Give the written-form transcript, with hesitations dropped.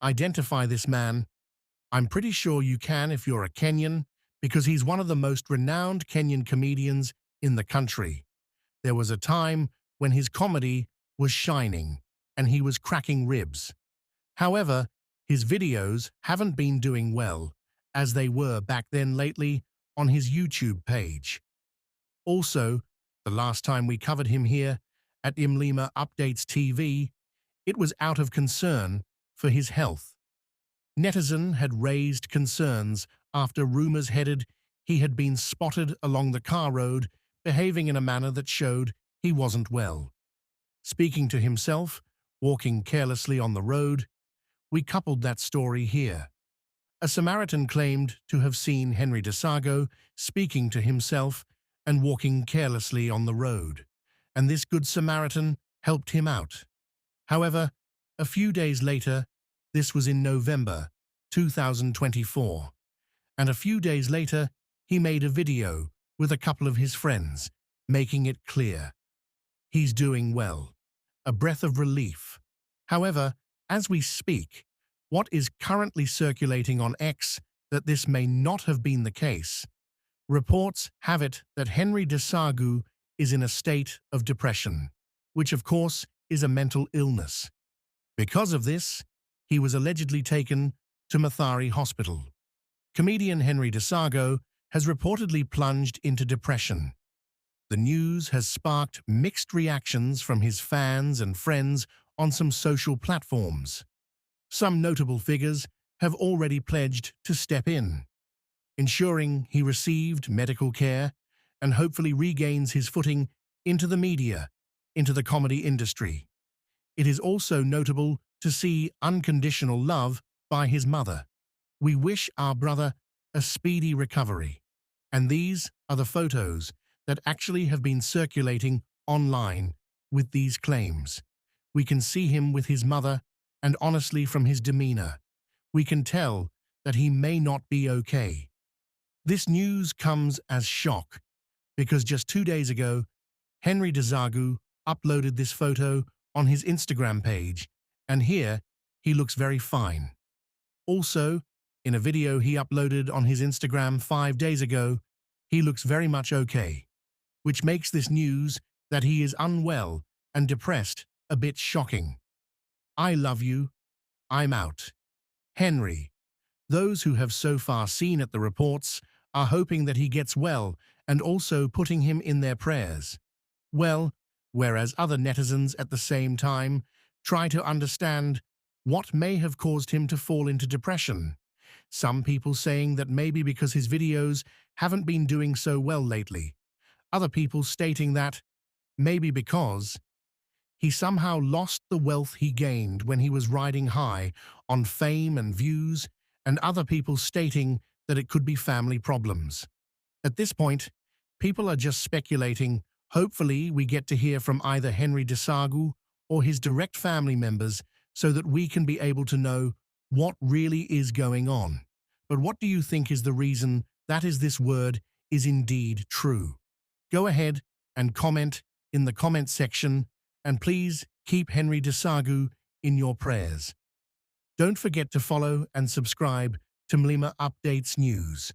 identify this man? I'm pretty sure you can if you're a Kenyan, because he's one of the most renowned Kenyan comedians in the country. There was a time when his comedy was shining and he was cracking ribs. However, his videos haven't been doing well, as they were back then lately on his YouTube page. Also, the last time we covered him here at Imlima Updates TV, it was out of concern for his health. Netizen had raised concerns after rumors headed he had been spotted along the car road behaving in a manner that showed he wasn't well. Speaking to himself, walking carelessly on the road, we coupled that story here. A Samaritan claimed to have seen Henry Desagu speaking to himself and walking carelessly on the road, and this good Samaritan helped him out. However, a few days later, this was in November 2024, and a few days later, he made a video with a couple of his friends, making it clear he's doing well, a breath of relief. However, as we speak, what is currently circulating on X that this may not have been the case? Reports have it that Henry Desagu is in a state of depression, which of course is a mental illness. Because of this, he was allegedly taken to Mathari Hospital. Comedian Henry Desagu has reportedly plunged into depression. The news has sparked mixed reactions from his fans and friends on some social platforms. Some notable figures have already pledged to step in, ensuring he received medical care and hopefully regains his footing into the media, into the comedy industry. It is also notable to see unconditional love by his mother. We wish our brother a speedy recovery. And these are the photos that actually have been circulating online with these claims. We can see him with his mother, and honestly from his demeanor, we can tell that he may not be okay. This news comes as shock, because just 2 days ago, Henry Desagu uploaded this photo on his Instagram page, and here he looks very fine. Also, in a video he uploaded on his Instagram 5 days ago, he looks very much okay, which makes this news that he is unwell and depressed a bit shocking. I love you. I'm out. Henry. Those who have so far seen at the reports are hoping that he gets well and also putting him in their prayers. Well, whereas other netizens at the same time try to understand what may have caused him to fall into depression. Some people saying that maybe because his videos haven't been doing so well lately. Other people stating that maybe because he somehow lost the wealth he gained when he was riding high on fame and views, and other people stating that it could be family problems. At this point, people are just speculating. Hopefully, we get to hear from either Henry Desagu or his direct family members so that we can be able to know what really is going on. But what do you think is the reason that this word is indeed true? Go ahead and comment in the comment section, and please keep Henry Desagu in your prayers. Don't forget to follow and subscribe to Mlima Updates News.